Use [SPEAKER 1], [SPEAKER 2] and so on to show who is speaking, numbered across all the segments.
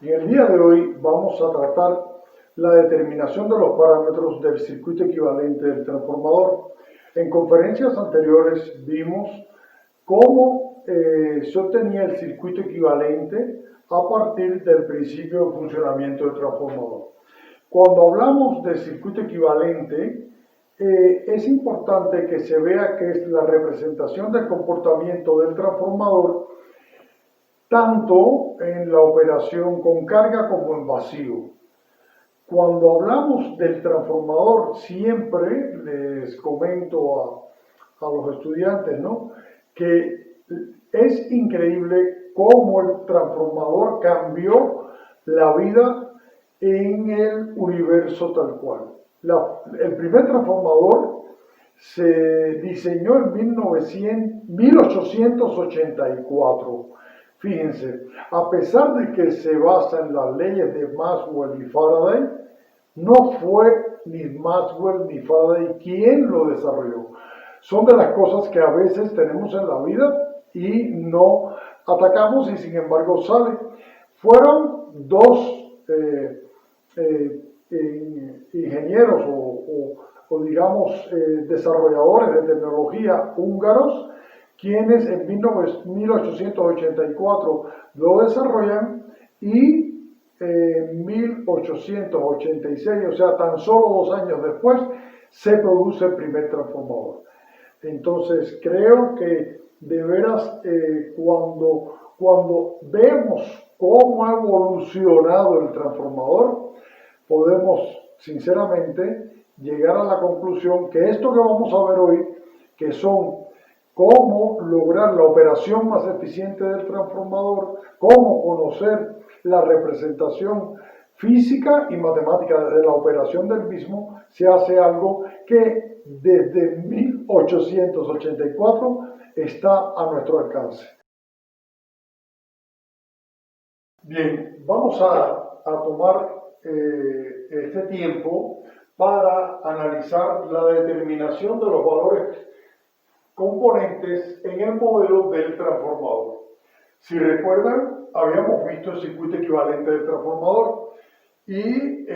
[SPEAKER 1] En el día de hoy vamos a tratar la determinación de los parámetros del circuito equivalente del transformador. En conferencias anteriores vimos cómo se obtenía el circuito equivalente a partir del principio de funcionamiento del transformador. Cuando hablamos de circuito equivalente, es importante que se vea que es la representación del comportamiento del transformador tanto en la operación con carga como en vacío. Cuando hablamos del transformador, siempre les comento a los estudiantes, ¿no?, que es increíble cómo el transformador cambió la vida en el universo tal cual. El primer transformador se diseñó en 1884. Fíjense, a pesar de que se basa en las leyes de Maxwell y Faraday, no fue ni Maxwell ni Faraday quien lo desarrolló. Son de las cosas que a veces tenemos en la vida y no atacamos y sin embargo sale. Fueron dos ingenieros o digamos desarrolladores de tecnología húngaros, quienes en 1884 lo desarrollan y en 1886, o sea, tan solo 2 años después, se produce el primer transformador. Entonces, creo que de veras cuando vemos cómo ha evolucionado el transformador, podemos sinceramente llegar a la conclusión que esto que vamos a ver hoy, que son cómo lograr la operación más eficiente del transformador, cómo conocer la representación física y matemática de la operación del mismo, se hace algo que desde 1884 está a nuestro alcance. Bien, vamos a tomar este tiempo para analizar la determinación de los valores componentes en el modelo del transformador. Si recuerdan, habíamos visto el circuito equivalente del transformador y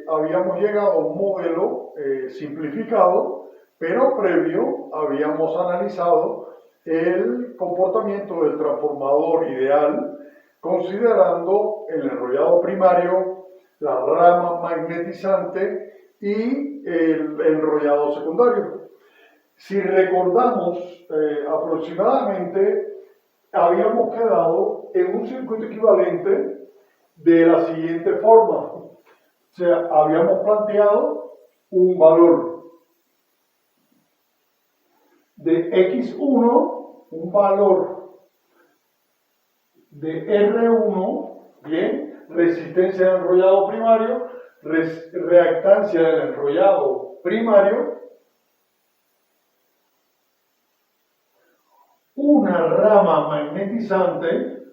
[SPEAKER 1] habíamos llegado a un modelo simplificado, pero previo habíamos analizado el comportamiento del transformador ideal, considerando el enrollado primario, la rama magnetizante y el enrollado secundario. Si recordamos, aproximadamente habíamos quedado en un circuito equivalente de la siguiente forma. O sea, habíamos planteado un valor de X1, un valor de R1, bien, resistencia del enrollado primario, reactancia del enrollado primario, una rama magnetizante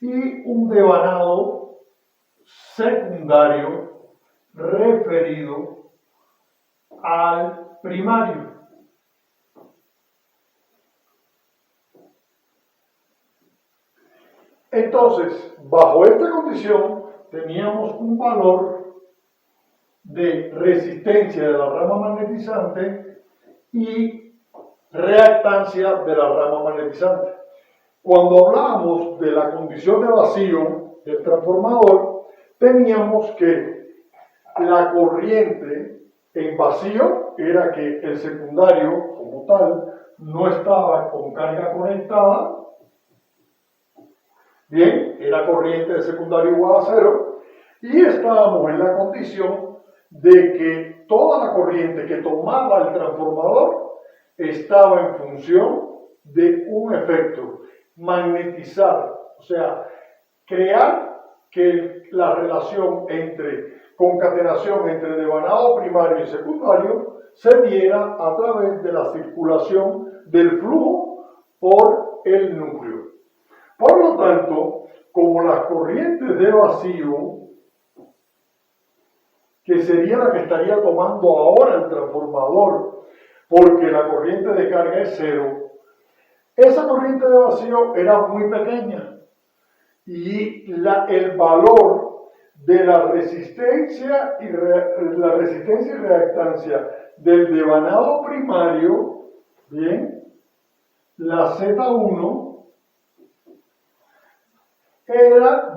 [SPEAKER 1] y un devanado secundario referido al primario. Entonces, bajo esta condición, teníamos un valor de resistencia de la rama magnetizante y reactancia de la rama magnetizante. Cuando hablábamos de la condición de vacío del transformador, teníamos que la corriente en vacío era que el secundario como tal no estaba con carga conectada. Bien, era corriente de secundario igual a 0 y estábamos en la condición de que toda la corriente que tomaba el transformador estaba en función de un efecto, magnetizar, o sea, crear que la relación entre concatenación entre devanado primario y secundario se diera a través de la circulación del flujo por el núcleo. Por lo tanto, como las corrientes de vacío, que sería la que estaría tomando ahora el transformador, porque la corriente de carga es 0, Esa corriente de vacío era muy pequeña y el valor de la resistencia y reactancia del devanado primario, bien, la Z1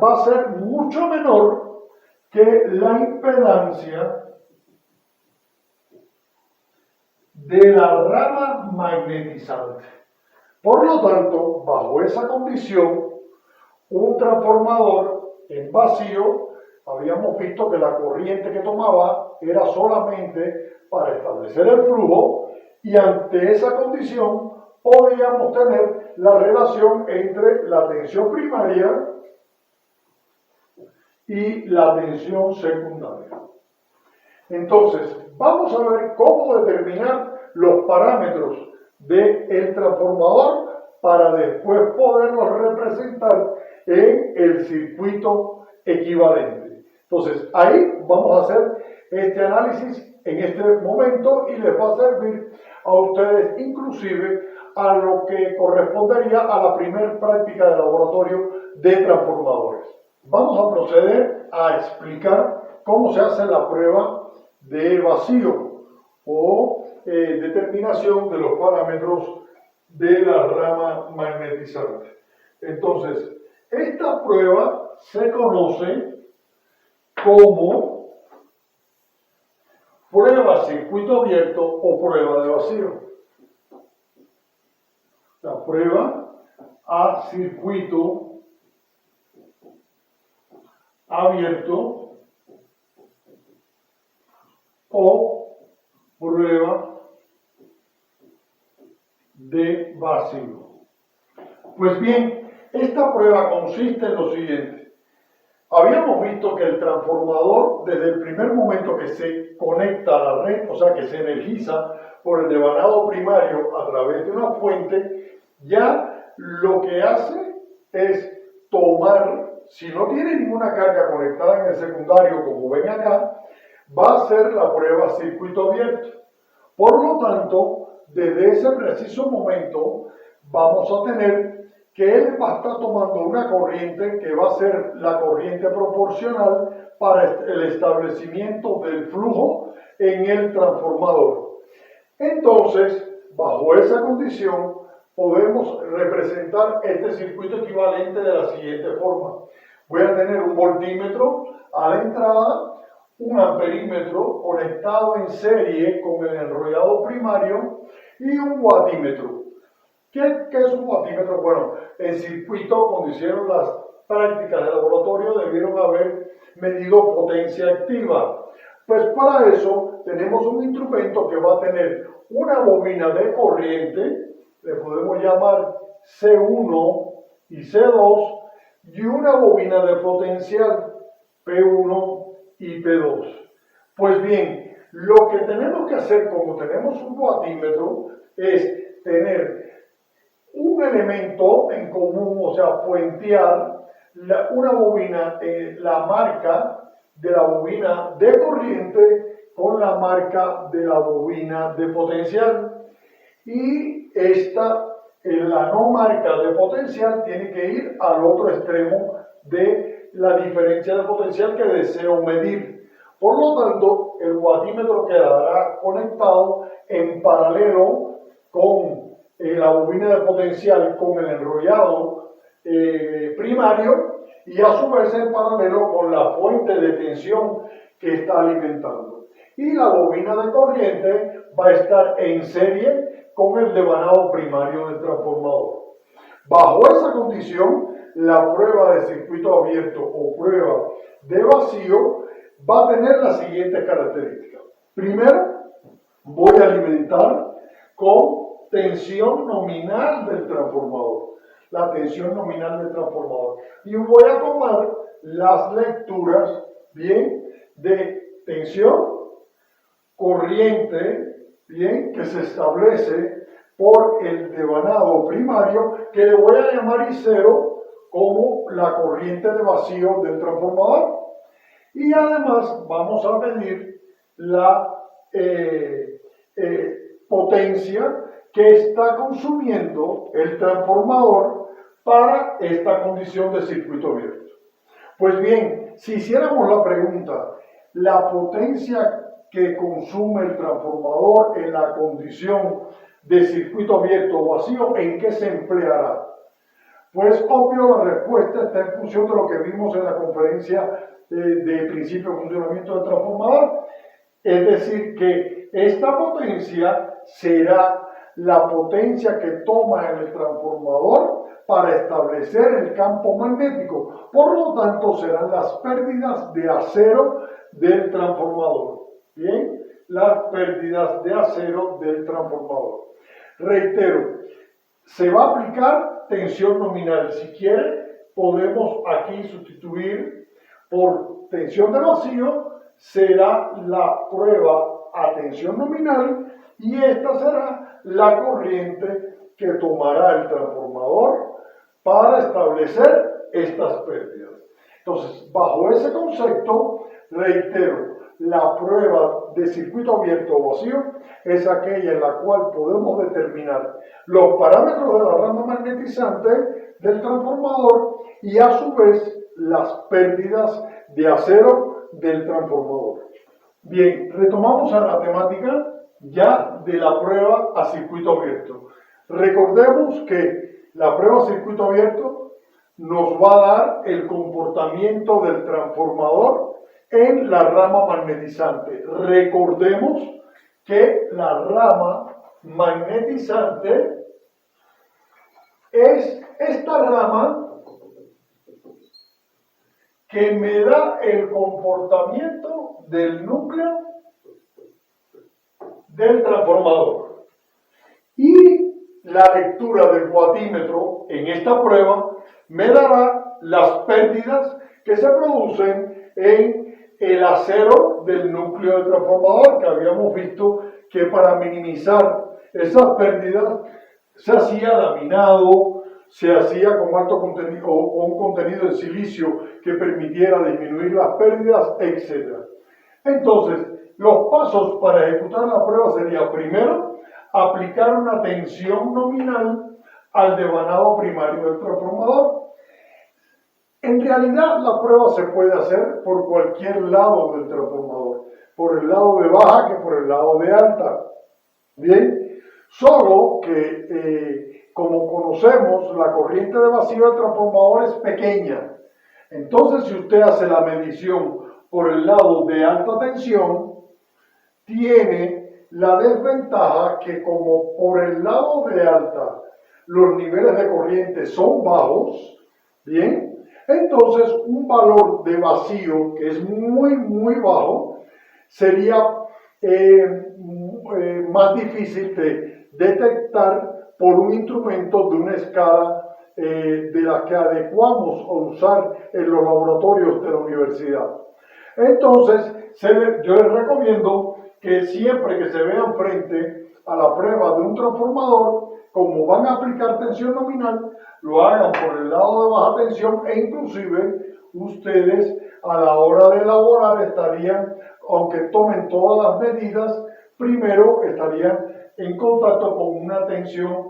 [SPEAKER 1] va a ser mucho menor que la impedancia de la rama magnetizante. Por lo tanto, bajo esa condición, un transformador en vacío, habíamos visto que la corriente que tomaba era solamente para establecer el flujo, y ante esa condición podíamos tener la relación entre la tensión primaria y la tensión secundaria. Entonces, vamos a ver cómo determinar los parámetros del transformador para después poderlos representar en el circuito equivalente. Entonces, ahí vamos a hacer este análisis en este momento y les va a servir a ustedes inclusive a lo que correspondería a la primera práctica de laboratorio de transformadores. Vamos a proceder a explicar cómo se hace la prueba de vacío o determinación de los parámetros de la rama magnetizante. Entonces, esta prueba se conoce como prueba a circuito abierto o prueba de vacío. La prueba a circuito abierto o prueba de vacío. Pues bien, esta prueba consiste en lo siguiente. Habíamos visto que el transformador, desde el primer momento que se conecta a la red, o sea que se energiza por el devanado primario a través de una fuente, ya lo que hace es tomar, si no tiene ninguna carga conectada en el secundario, como ven acá, va a ser la prueba circuito abierto. Por lo tanto, desde ese preciso momento, vamos a tener que él va a estar tomando una corriente que va a ser la corriente proporcional para el establecimiento del flujo en el transformador. Entonces, bajo esa condición, podemos representar este circuito equivalente de la siguiente forma. Voy a tener un voltímetro a la entrada, un amperímetro conectado en serie con el enrollado primario y un watímetro. ¿Qué es un watímetro? Bueno, en circuito, cuando hicieron las prácticas de laboratorio, debieron haber medido potencia activa. Pues para eso tenemos un instrumento que va a tener una bobina de corriente, le podemos llamar C1 y C2, y una bobina de potencial, P1 y P2. Pues bien, lo que tenemos que hacer, como tenemos un watímetro, es tener un elemento en común, o sea, puentear una bobina, la marca de la bobina de corriente con la marca de la bobina de potencial. Y la no marca de potencial tiene que ir al otro extremo de la diferencia de potencial que deseo medir. Por lo tanto, el watímetro quedará conectado en paralelo con la bobina de potencial con el enrollado primario y a su vez en paralelo con la fuente de tensión que está alimentando. Y la bobina de corriente va a estar en serie con el devanado primario del transformador. Bajo esa condición, la prueba de circuito abierto o prueba de vacío va a tener las siguientes características. Primero, voy a alimentar con tensión nominal del transformador. La tensión nominal del transformador. Y voy a tomar las lecturas, bien, de tensión, corriente, bien, que se establece por el devanado primario, que le voy a llamar I0 como la corriente de vacío del transformador. Y además vamos a medir la potencia que está consumiendo el transformador para esta condición de circuito abierto. Pues bien, si hiciéramos la pregunta, la potencia que consume el transformador en la condición de circuito abierto o vacío, ¿en qué se empleará? Pues obvio, la respuesta está en función de lo que vimos en la conferencia de principio de funcionamiento del transformador. Es decir, que esta potencia será la potencia que toma en el transformador para establecer el campo magnético. Por lo tanto, serán las pérdidas de acero del transformador. Bien, las pérdidas de acero del transformador. Reitero, se va a aplicar tensión nominal. Si quiere, podemos aquí sustituir por tensión de vacío, será la prueba a tensión nominal y esta será la corriente que tomará el transformador para establecer estas pérdidas. Entonces, bajo ese concepto, reitero, la prueba de circuito abierto o vacío es aquella en la cual podemos determinar los parámetros de la rama magnetizante del transformador y a su vez las pérdidas de acero del transformador. Bien, retomamos a la temática ya de la prueba a circuito abierto. Recordemos que la prueba a circuito abierto nos va a dar el comportamiento del transformador en la rama magnetizante. Recordemos que la rama magnetizante es esta rama que me da el comportamiento del núcleo del transformador. Y la lectura del watímetro en esta prueba me dará las pérdidas que se producen en el acero del núcleo del transformador, que habíamos visto que para minimizar esas pérdidas se hacía laminado, se hacía con alto contenido o un contenido de silicio que permitiera disminuir las pérdidas, etc. Entonces, los pasos para ejecutar la prueba sería, primero, aplicar una tensión nominal al devanado primario del transformador. En realidad, la prueba se puede hacer por cualquier lado del transformador, por el lado de baja que por el lado de alta. Bien, solo que como conocemos, la corriente de vacío del transformador es pequeña. Entonces, si usted hace la medición por el lado de alta tensión, tiene la desventaja que como por el lado de alta los niveles de corriente son bajos, bien, entonces un valor de vacío que es muy bajo sería más difícil de detectar por un instrumento de una escala de la que adecuamos a usar en los laboratorios de la universidad. Entonces, yo les recomiendo que siempre que se vean frente a la prueba de un transformador, como van a aplicar tensión nominal, lo hagan por el lado de baja tensión e inclusive ustedes a la hora de elaborar estarían, aunque tomen todas las medidas, primero estarían en contacto con una tensión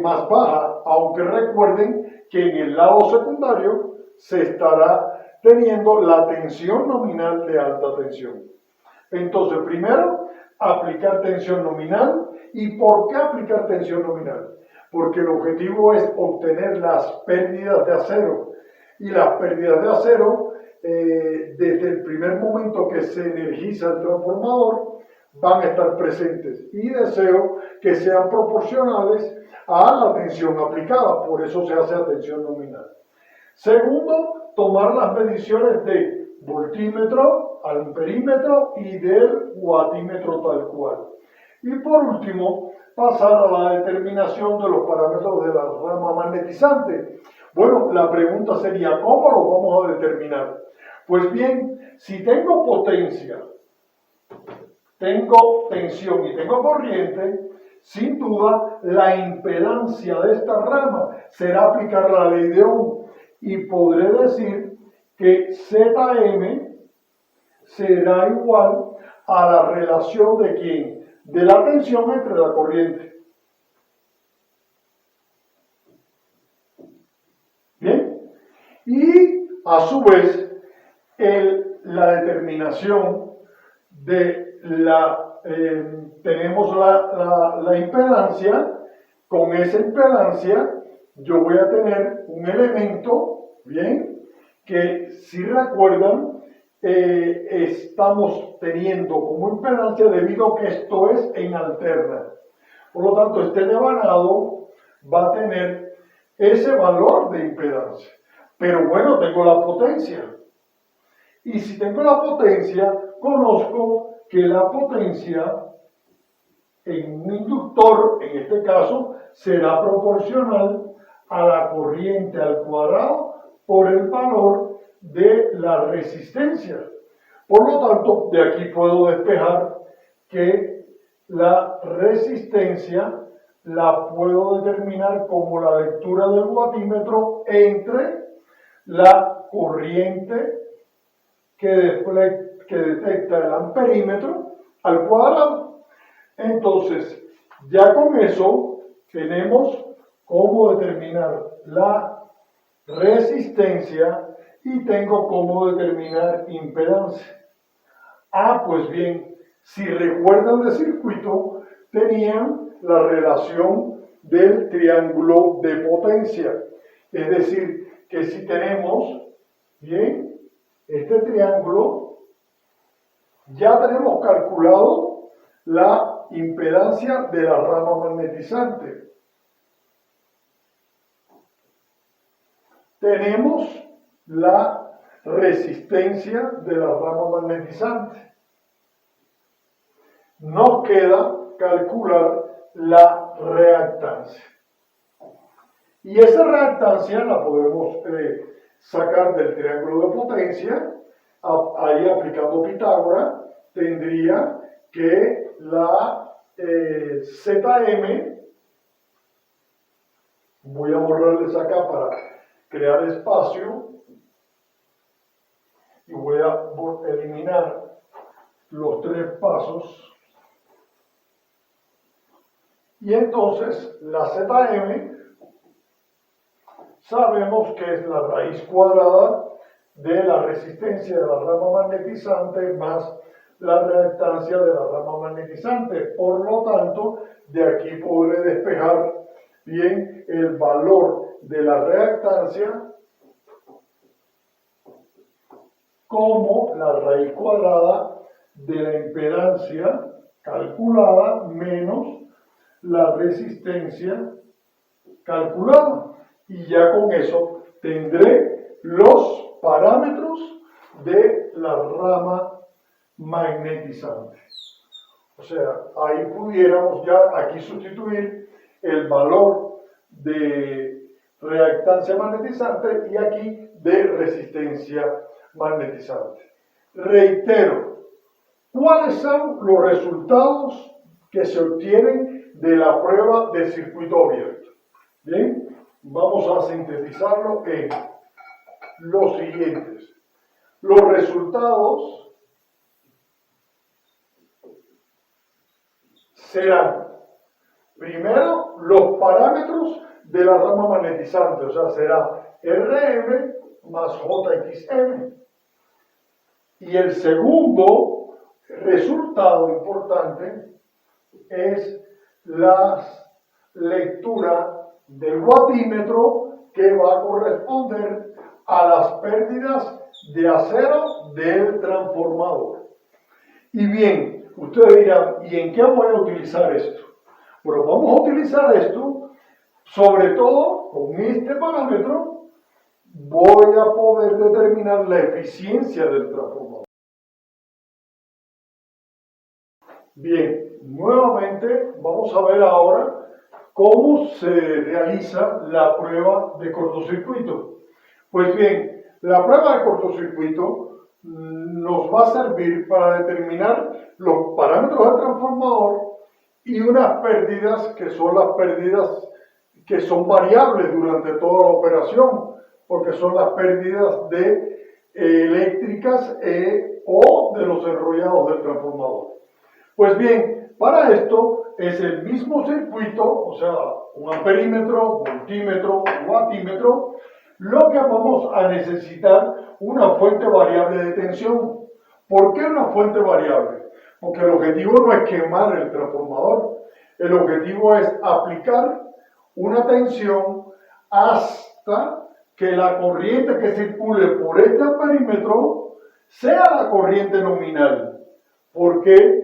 [SPEAKER 1] más baja, aunque recuerden que en el lado secundario se estará teniendo la tensión nominal de alta tensión. Entonces, primero, aplicar tensión nominal. ¿Y por qué aplicar tensión nominal? Porque el objetivo es obtener las pérdidas de acero. Y las pérdidas de acero, desde el primer momento que se energiza el transformador, van a estar presentes. Y deseo que sean proporcionales a la tensión aplicada. Por eso se hace a tensión nominal. Segundo, tomar las mediciones de voltímetro, amperímetro y del watímetro tal cual. Y por último, pasar a la determinación de los parámetros de la rama magnetizante. Bueno, la pregunta sería, ¿cómo los vamos a determinar? Pues bien, si tengo potencia, tengo tensión y tengo corriente, sin duda la impedancia de esta rama será aplicar la ley de Ohm y podré decir que Zm será igual a la relación de ¿quién? De la tensión entre la corriente. Y a su vez, la determinación de tenemos la impedancia. Con esa impedancia yo voy a tener un elemento, bien, que si recuerdan, estamos teniendo como impedancia debido a que esto es en alterna. Por lo tanto, este devanado va a tener ese valor de impedancia. Pero bueno, tengo la potencia. Y si tengo la potencia, conozco que la potencia en un inductor, en este caso, será proporcional a la corriente al cuadrado por el valor de la resistencia. Por lo tanto, de aquí puedo despejar que la resistencia la puedo determinar como la lectura del watímetro entre la corriente que detecta el amperímetro al cuadrado. Entonces, ya con eso tenemos cómo determinar la resistencia y tengo cómo determinar impedancia. Pues bien, si recuerdan del circuito, tenían la relación del triángulo de potencia. Es decir, que si tenemos, bien, este triángulo, ya tenemos calculado la impedancia de la rama magnetizante. Tenemos la resistencia de la rama magnetizante. Nos queda calcular la reactancia. Y esa reactancia la podemos sacar del triángulo de potencia. Ahí aplicando Pitágoras, tendría que la Zm, voy a borrarles acá para crear espacio, y voy a eliminar los tres pasos. Y entonces la Zm sabemos que es la raíz cuadrada de la resistencia de la rama magnetizante más la reactancia de la rama magnetizante. Por lo tanto, de aquí podré despejar bien el valor de la reactancia como la raíz cuadrada de la impedancia calculada menos la resistencia calculada. Y ya con eso tendré los parámetros de la rama magnetizante. O sea, ahí pudiéramos ya aquí sustituir el valor de reactancia magnetizante y aquí de resistencia magnetizante. Reitero, ¿cuáles son los resultados que se obtienen de la prueba del circuito abierto? Bien, vamos a sintetizarlo en los siguientes. Los resultados serán, primero, los parámetros de la rama magnetizante, o sea, será Rm más Jxm. Y el segundo resultado importante es la lectura del watímetro que va a corresponder a las pérdidas de acero del transformador. Y bien, ustedes dirán, ¿y en qué voy a utilizar esto? Bueno, vamos a utilizar esto, sobre todo con este parámetro, voy a poder determinar la eficiencia del transformador. Bien, nuevamente vamos a ver ahora cómo se realiza la prueba de cortocircuito. Pues bien, la prueba de cortocircuito nos va a servir para determinar los parámetros del transformador y unas pérdidas que son las pérdidas que son variables durante toda la operación, porque son las pérdidas eléctricas o de los enrollados del transformador. Pues bien, para esto es el mismo circuito, o sea, un amperímetro, voltímetro, watímetro, lo que vamos a necesitar una fuente variable de tensión. ¿Por qué una fuente variable? Porque el objetivo no es quemar el transformador, el objetivo es aplicar una tensión hasta que la corriente que circule por este perímetro sea la corriente nominal. Porque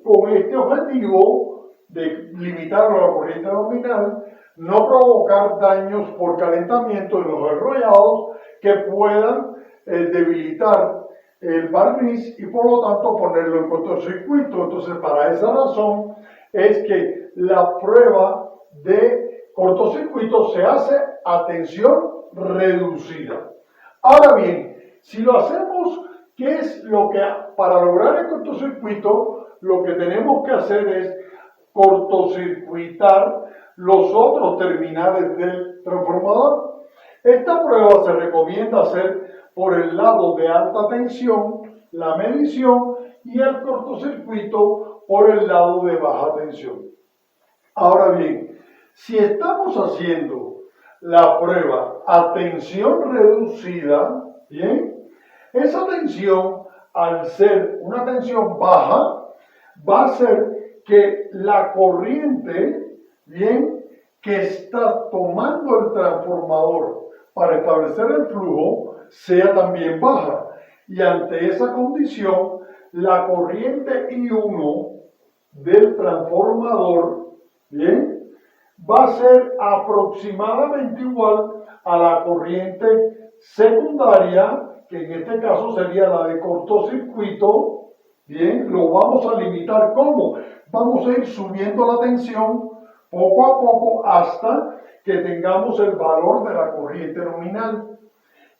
[SPEAKER 1] con este objetivo de limitarlo a la corriente nominal, no provocar daños por calentamiento en los enrollados que puedan debilitar el barniz y por lo tanto ponerlo en cortocircuito. Entonces, para esa razón es que la prueba de cortocircuito se hace a tensión reducida. Ahora bien, si lo hacemos, ¿qué es lo que para lograr el cortocircuito lo que tenemos que hacer es cortocircuitar los otros terminales del transformador? Esta prueba se recomienda hacer por el lado de alta tensión, la medición, y el cortocircuito por el lado de baja tensión. Ahora bien, si estamos haciendo la prueba a tensión reducida, ¿bien? Esa tensión, al ser una tensión baja, va a hacer que la corriente, ¿bien?, que está tomando el transformador para establecer el flujo sea también baja. Y ante esa condición, la corriente I1 del transformador, ¿bien?, va a ser aproximadamente igual a la corriente secundaria, que en este caso sería la de cortocircuito. Bien, lo vamos a limitar. ¿Cómo? Vamos a ir subiendo la tensión poco a poco hasta que tengamos el valor de la corriente nominal.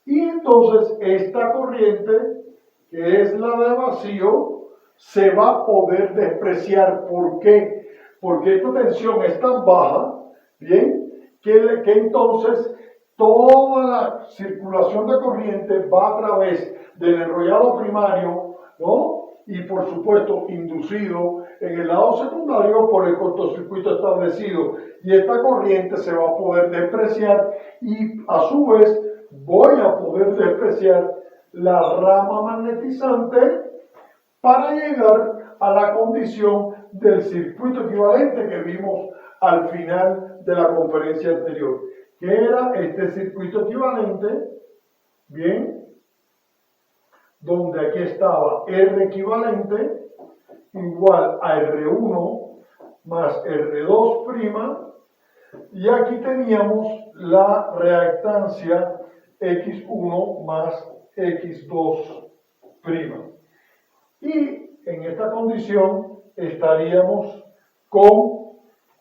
[SPEAKER 1] Y entonces esta corriente, que es la de vacío, se va a poder despreciar. ¿Por qué? Porque esta tensión es tan baja, ¿bien?, que entonces toda la circulación de corriente va a través del enrollado primario, ¿no?, y por supuesto inducido en el lado secundario por el cortocircuito establecido, y esta corriente se va a poder despreciar y a su vez voy a poder despreciar la rama magnetizante para llegar a la condición del circuito equivalente que vimos al final de la conferencia anterior, que era este circuito equivalente, bien, donde aquí estaba R equivalente igual a R1 más R2', y aquí teníamos la reactancia X1 más X2'. Y en esta condición estaríamos con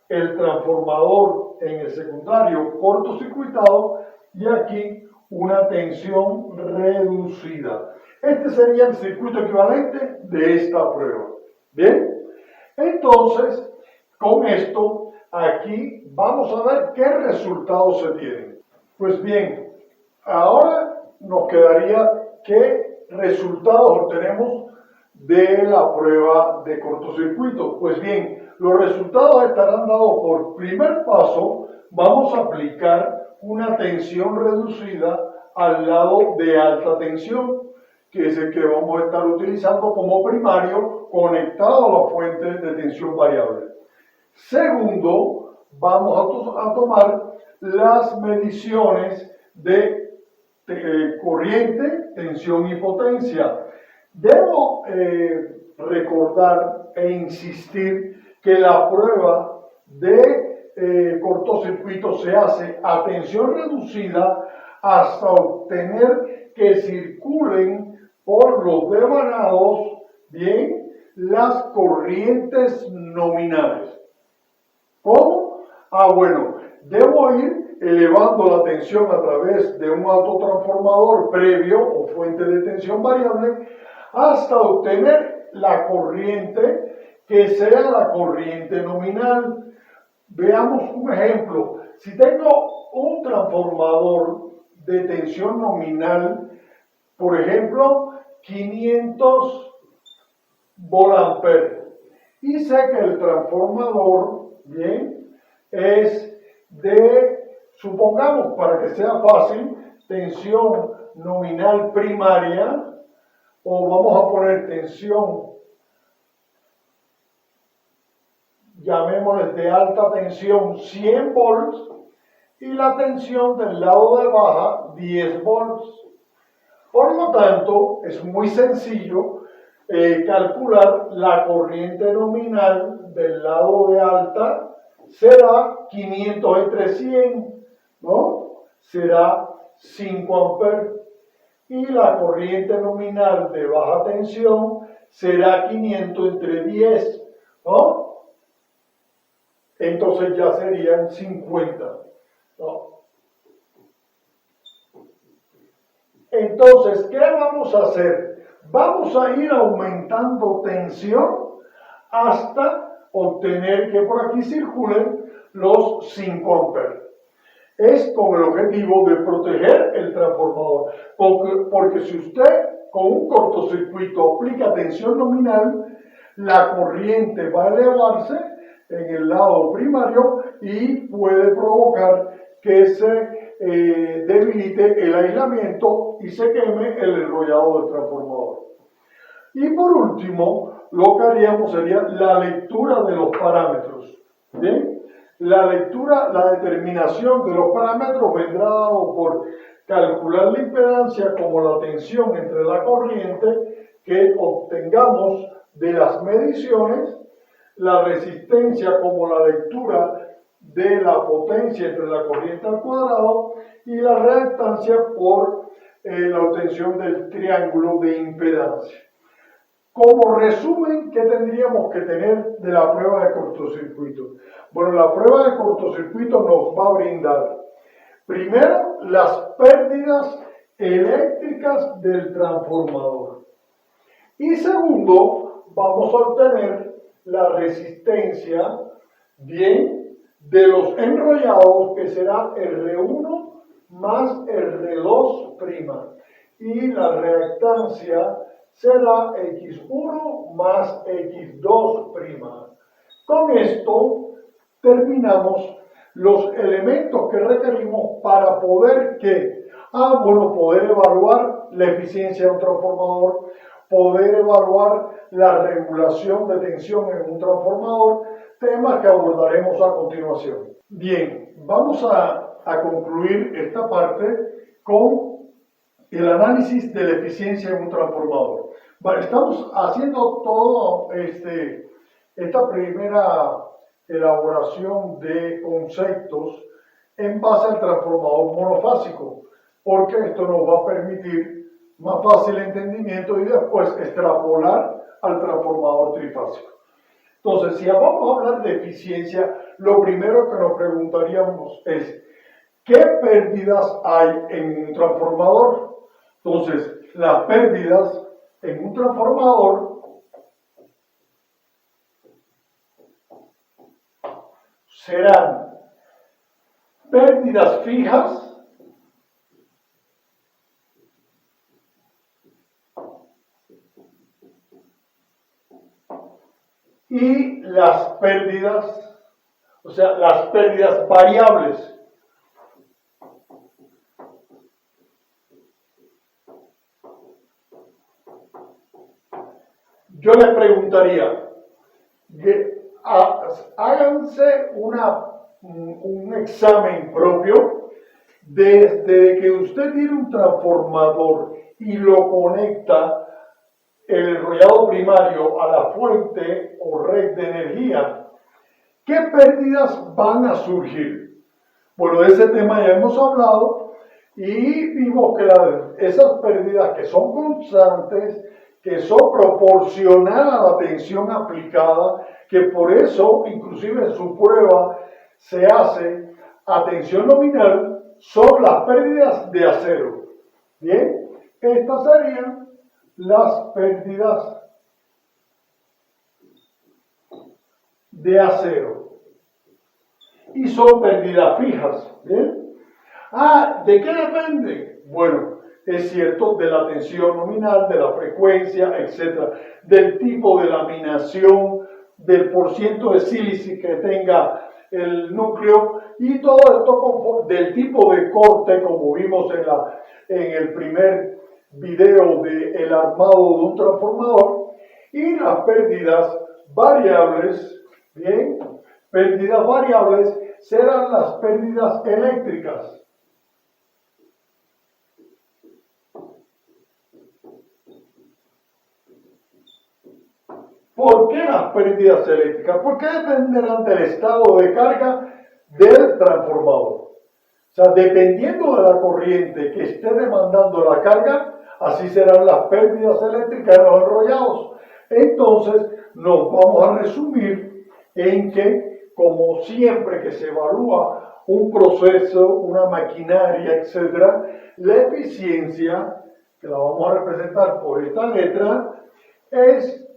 [SPEAKER 1] el transformador en el secundario cortocircuitado y aquí una tensión reducida. Este sería el circuito equivalente de esta prueba. ¿Bien? Entonces, con esto, aquí vamos a ver qué resultados se tienen. Pues bien, ahora nos quedaría qué resultados obtenemos de la prueba de cortocircuito. Pues bien, los resultados estarán dados por primer paso. Vamos a aplicar una tensión reducida al lado de alta tensión, que es el que vamos a estar utilizando como primario conectado a la fuente de tensión variable. Segundo, vamos a tomar las mediciones de corriente, tensión y potencia. Debo recordar e insistir que la prueba de cortocircuito se hace a tensión reducida hasta obtener que circulen por los devanados, bien, las corrientes nominales. ¿Cómo? Bueno, debo ir elevando la tensión a través de un autotransformador previo o fuente de tensión variable hasta obtener la corriente que sea la corriente nominal. Veamos un ejemplo. Si tengo un transformador de tensión nominal, por ejemplo, 500 volamperes, y sé que el transformador, bien, es de supongamos para que sea fácil, tensión nominal primaria, o vamos a poner tensión, llamémosle de alta tensión 100 volts, y la tensión del lado de baja 10 volts. Por lo tanto, es muy sencillo calcular la corriente nominal del lado de alta será 500 entre 100, ¿no? Será 5 amperes. Y la corriente nominal de baja tensión será 500 entre 10, ¿no? Entonces ya serían 50, ¿no? Entonces, ¿qué vamos a hacer? Vamos a ir aumentando tensión hasta obtener que por aquí circulen los 5 amperes. Es con el objetivo de proteger el transformador, porque si usted con un cortocircuito aplica tensión nominal, la corriente va a elevarse en el lado primario y puede provocar que se debilite el aislamiento y se queme el enrollado del transformador. Y por último, lo que haríamos sería la lectura de los parámetros. ¿Bien? La lectura, la determinación de los parámetros vendrá dado por calcular la impedancia como la tensión entre la corriente que obtengamos de las mediciones, la resistencia como la lectura de la potencia entre la corriente al cuadrado y la reactancia por la obtención del triángulo de impedancia. Como resumen, ¿qué tendríamos que tener de la prueba de cortocircuito? Bueno, la prueba de cortocircuito nos va a brindar, primero, las pérdidas eléctricas del transformador. Y segundo, vamos a obtener la resistencia, bien, de los enrollados, que será R1 más R2', y la reactancia será X1 más X2'. Con esto terminamos los elementos que requerimos para poder poder evaluar la eficiencia de un transformador, poder evaluar la regulación de tensión en un transformador, temas que abordaremos a continuación. Bien, vamos a concluir esta parte con el análisis de la eficiencia en un transformador. Vale, estamos haciendo todo esta primera elaboración de conceptos en base al transformador monofásico, porque esto nos va a permitir más fácil entendimiento y después extrapolar al transformador trifásico. Entonces, si vamos a hablar de eficiencia, lo primero que nos preguntaríamos es, ¿qué pérdidas hay en un transformador? Entonces, las pérdidas en un transformador serán pérdidas fijas y las pérdidas, las pérdidas variables. Yo les preguntaría, háganse un examen propio desde que usted tiene un transformador y lo conecta el enrollado primario a la fuente o red de energía. ¿Qué pérdidas van a surgir? Bueno, de ese tema ya hemos hablado y vimos que esas pérdidas que son constantes, que son proporcionales a la tensión aplicada, que por eso, inclusive en su prueba, se hace a tensión nominal, son las pérdidas de acero. Bien, estas serían las pérdidas de acero. Y son pérdidas fijas. ¿Bien? ¿De qué depende? Bueno, es cierto, de la tensión nominal, de la frecuencia, etc. Del tipo de laminación, del porciento de sílice que tenga el núcleo, y todo esto del tipo de corte, como vimos en el primer video del armado de un transformador, y las pérdidas variables, bien, pérdidas variables serán las pérdidas eléctricas. ¿Por qué las pérdidas eléctricas? Porque dependerán del estado de carga del transformador. O sea, dependiendo de la corriente que esté demandando la carga, así serán las pérdidas eléctricas en los enrollados. Entonces, nos vamos a resumir en que, como siempre que se evalúa un proceso, una maquinaria, etc., la eficiencia, que la vamos a representar por esta letra,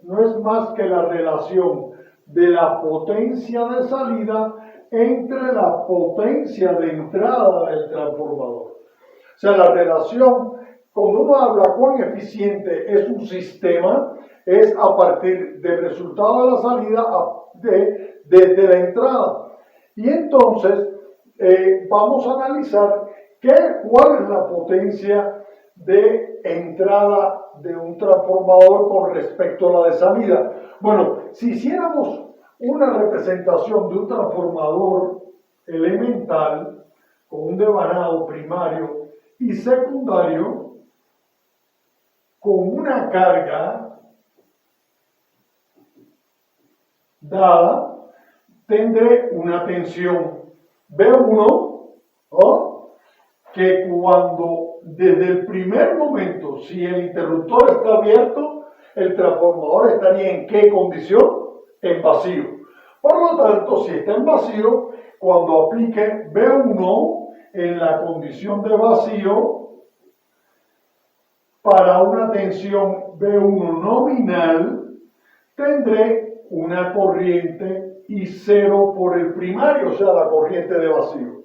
[SPEAKER 1] no es más que la relación de la potencia de salida entre la potencia de entrada del transformador. O sea, la relación, cuando uno habla cuán eficiente es un sistema, es a partir del resultado de la salida de la entrada. Y entonces vamos a analizar cuál es la potencia de entrada de un transformador con respecto a la de salida. Bueno, si hiciéramos una representación de un transformador elemental con un devanado primario y secundario con una carga dada, tendré una tensión B1, ¿no? Que cuando desde el primer momento, si el interruptor está abierto, el transformador estaría ¿en qué condición? En vacío. Por lo tanto, si está en vacío, cuando aplique B1 en la condición de vacío, para una tensión B1 nominal, tendré una corriente I0 por el primario, o sea, la corriente de vacío.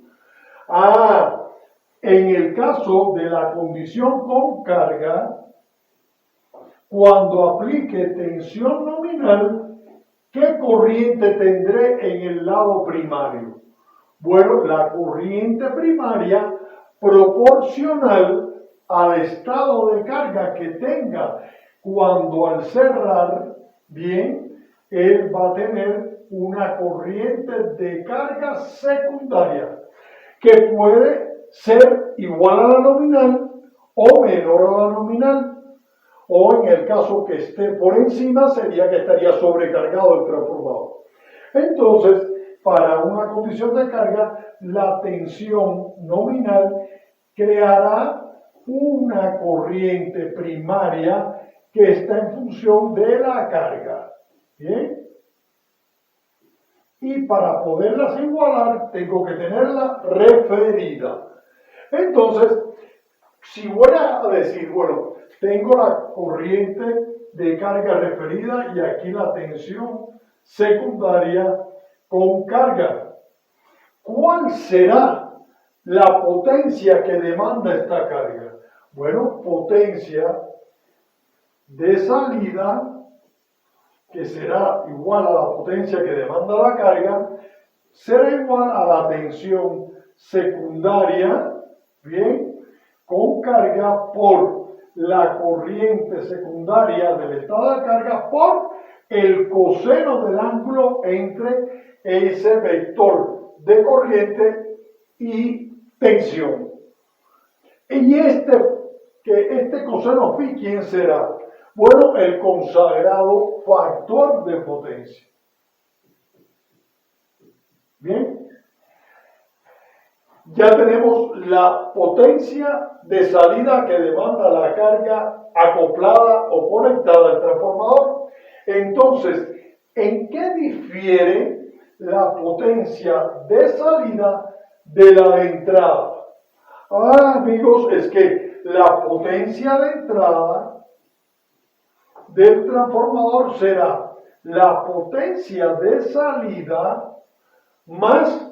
[SPEAKER 1] En el caso de la condición con carga, cuando aplique tensión nominal, ¿qué corriente tendré en el lado primario? Bueno, la corriente primaria proporcional al estado de carga que tenga cuando al cerrar, bien, él va a tener una corriente de carga secundaria que puede ser igual a la nominal o menor a la nominal. O en el caso que esté por encima, sería que estaría sobrecargado el transformador. Entonces, para una condición de carga, la tensión nominal creará una corriente primaria que está en función de la carga. ¿Bien? Y para poderlas igualar, tengo que tenerla referida. Entonces, si voy a decir, bueno, tengo la corriente de carga referida y aquí la tensión secundaria con carga. ¿Cuál será la potencia que demanda esta carga? Bueno, potencia de salida, que será igual a la potencia que demanda la carga, será igual a la tensión secundaria, bien, con carga por la corriente secundaria del estado de carga por el coseno del ángulo entre ese vector de corriente y tensión. Y este coseno phi, ¿quién será? Bueno, el consagrado factor de potencia. Bien. Ya tenemos la potencia de salida que demanda la carga acoplada o conectada al transformador. Entonces, ¿en qué difiere la potencia de salida de la de entrada? Amigos, es que la potencia de entrada del transformador será la potencia de salida más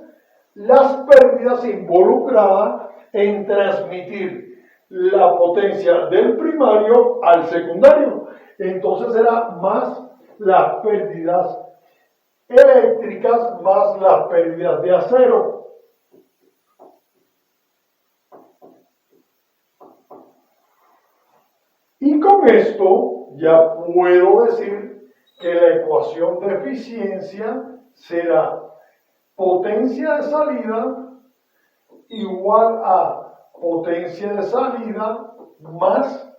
[SPEAKER 1] las pérdidas involucradas en transmitir la potencia del primario al secundario. Entonces será más las pérdidas eléctricas más las pérdidas de acero. Y con esto ya puedo decir que la ecuación de eficiencia será potencia de salida igual a potencia de salida más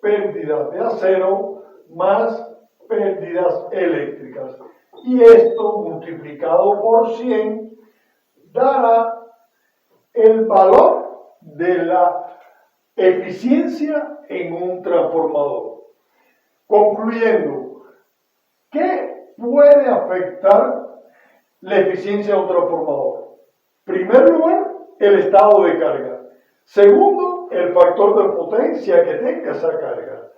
[SPEAKER 1] pérdidas de acero más pérdidas eléctricas. Y esto multiplicado por 100 dará el valor de la eficiencia en un transformador. Concluyendo, ¿qué puede afectar la eficiencia de un transformador? En primer lugar, el estado de carga. Segundo, el factor de potencia que tenga esa carga.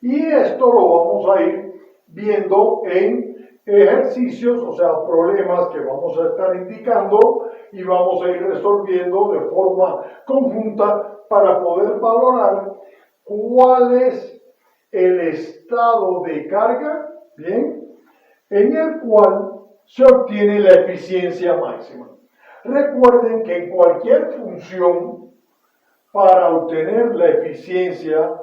[SPEAKER 1] Y esto lo vamos a ir viendo en ejercicios, o sea, problemas que vamos a estar indicando y vamos a ir resolviendo de forma conjunta para poder valorar cuál es el estado de carga, ¿bien?, en el cual se obtiene la eficiencia máxima. Recuerden que en cualquier función, para obtener la eficiencia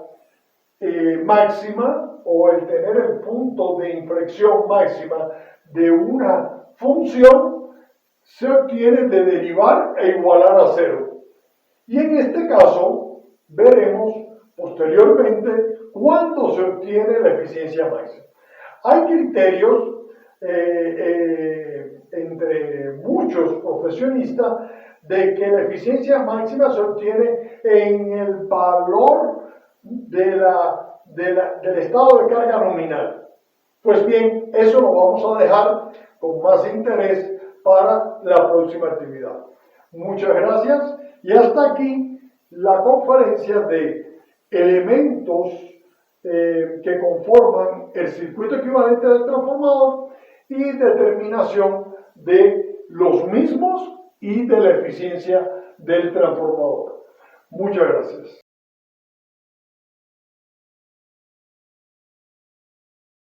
[SPEAKER 1] máxima o el tener el punto de inflexión máxima de una función, se obtiene de derivar e igualar a cero. Y en este caso, veremos posteriormente cuándo se obtiene la eficiencia máxima. Hay criterios entre muchos profesionistas de que la eficiencia máxima se obtiene en el valor del estado de carga nominal. Pues bien, eso lo vamos a dejar con más interés para la próxima actividad. Muchas gracias y hasta aquí la conferencia de elementos que conforman el circuito equivalente del transformador y determinación de los mismos y de la eficiencia del transformador. Muchas gracias.